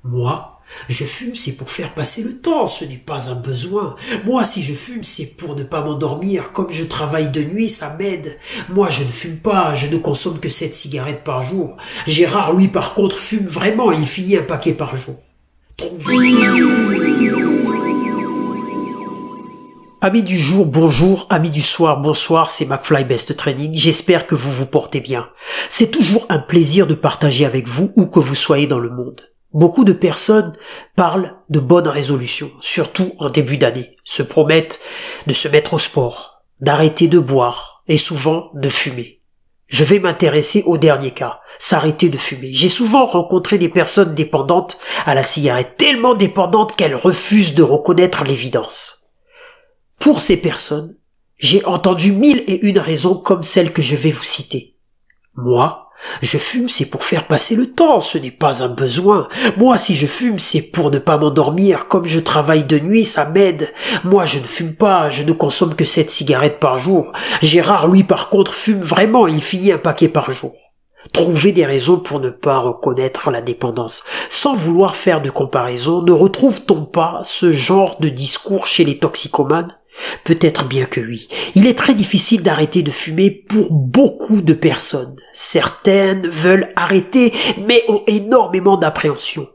Moi, je fume, c'est pour faire passer le temps, ce n'est pas un besoin. Moi, si je fume, c'est pour ne pas m'endormir. Comme je travaille de nuit, ça m'aide. Moi, je ne fume pas, je ne consomme que 7 cigarettes par jour. Gérard, lui, par contre, fume vraiment, il finit un paquet par jour. Amis du jour, bonjour, amis du soir, bonsoir, c'est McFly Best Training, j'espère que vous vous portez bien. C'est toujours un plaisir de partager avec vous où que vous soyez dans le monde. Beaucoup de personnes parlent de bonnes résolutions, surtout en début d'année, se promettent de se mettre au sport, d'arrêter de boire et souvent de fumer. Je vais m'intéresser au dernier cas, s'arrêter de fumer. J'ai souvent rencontré des personnes dépendantes à la cigarette, tellement dépendantes qu'elles refusent de reconnaître l'évidence. Pour ces personnes, j'ai entendu 1001 raisons comme celle que je vais vous citer. Moi, je fume, c'est pour faire passer le temps, ce n'est pas un besoin. Moi, si je fume, c'est pour ne pas m'endormir. Comme je travaille de nuit, ça m'aide. Moi, je ne fume pas, je ne consomme que 7 cigarettes par jour. Gérard, lui, par contre, fume vraiment, il finit un paquet par jour. Trouver des raisons pour ne pas reconnaître la dépendance. Sans vouloir faire de comparaison, ne retrouve-t-on pas ce genre de discours chez les toxicomanes ? Peut-être bien que oui. Il est très difficile d'arrêter de fumer pour beaucoup de personnes. Certaines veulent arrêter, mais ont énormément d'appréhension.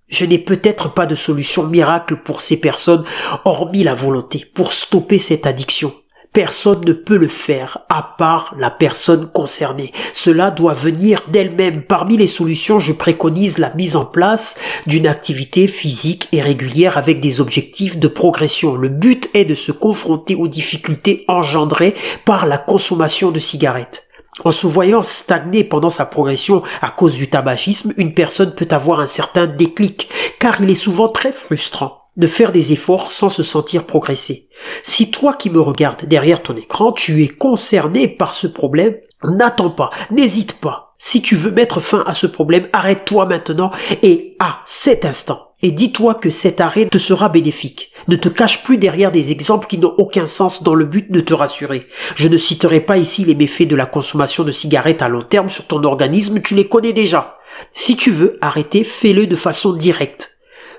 Je n'ai peut-être pas de solution miracle pour ces personnes, hormis la volonté, pour stopper cette addiction. Personne ne peut le faire, à part la personne concernée. Cela doit venir d'elle-même. Parmi les solutions, je préconise la mise en place d'une activité physique et régulière avec des objectifs de progression. Le but est de se confronter aux difficultés engendrées par la consommation de cigarettes. En se voyant stagner pendant sa progression à cause du tabagisme, une personne peut avoir un certain déclic, car il est souvent très frustrant de faire des efforts sans se sentir progresser. Si toi qui me regardes derrière ton écran, tu es concerné par ce problème, n'attends pas, n'hésite pas. Si tu veux mettre fin à ce problème, arrête-toi maintenant et à cet instant. Et dis-toi que cet arrêt te sera bénéfique. Ne te cache plus derrière des exemples qui n'ont aucun sens dans le but de te rassurer. Je ne citerai pas ici les méfaits de la consommation de cigarettes à long terme sur ton organisme, tu les connais déjà. Si tu veux arrêter, fais-le de façon directe.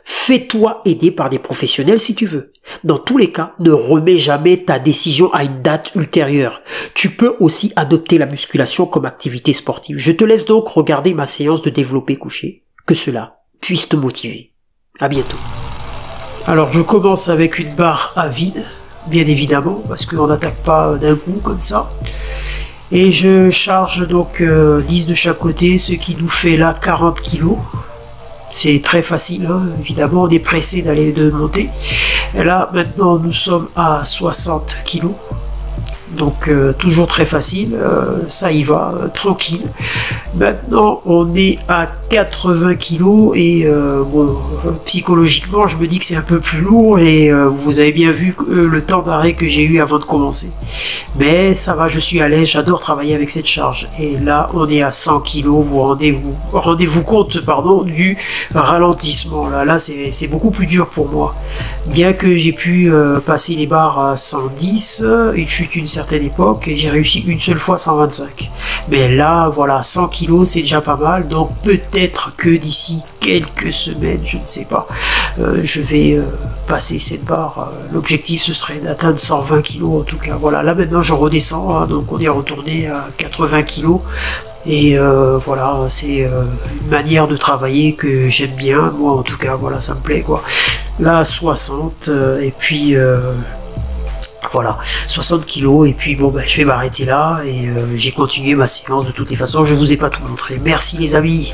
Fais-toi aider par des professionnels si tu veux. Dans tous les cas, ne remets jamais ta décision à une date ultérieure. Tu peux aussi adopter la musculation comme activité sportive. Je te laisse donc regarder ma séance de développé couché. Que cela puisse te motiver. À bientôt. Alors je commence avec une barre à vide, bien évidemment, parce qu'on n'attaque pas d'un coup comme ça. Et je charge donc 10 de chaque côté, ce qui nous fait là 40 kg. C'est très facile, hein. Évidemment, on est pressé d'aller de monter. Et là, maintenant, nous sommes à 60 kg. Donc, toujours très facile, ça y va, tranquille. Maintenant, on est à 80 kg et bon, psychologiquement, je me dis que c'est un peu plus lourd et vous avez bien vu le temps d'arrêt que j'ai eu avant de commencer. Mais ça va, je suis à l'aise, j'adore travailler avec cette charge. Et là, on est à 100 kg, vous rendez-vous compte, pardon, du ralentissement. Là c'est beaucoup plus dur pour moi. Bien que j'ai pu passer les barres à 110, il fut une certaine époque et j'ai réussi une seule fois 125. Mais là, voilà, 100 kg, c'est déjà pas mal. Donc peut-être que d'ici quelques semaines, je ne sais pas, je vais passer cette barre. L'objectif, ce serait d'atteindre 120 kg en tout cas. Voilà, là maintenant, je redescends, hein, donc on est retourné à 80 kg. Et voilà, c'est une manière de travailler que j'aime bien. Moi, en tout cas, voilà, ça me plaît, quoi. Là, 60, et puis... voilà, 60 kg et puis bon ben je vais m'arrêter là et j'ai continué ma séance de toutes les façons, je vous ai pas tout montré. Merci les amis.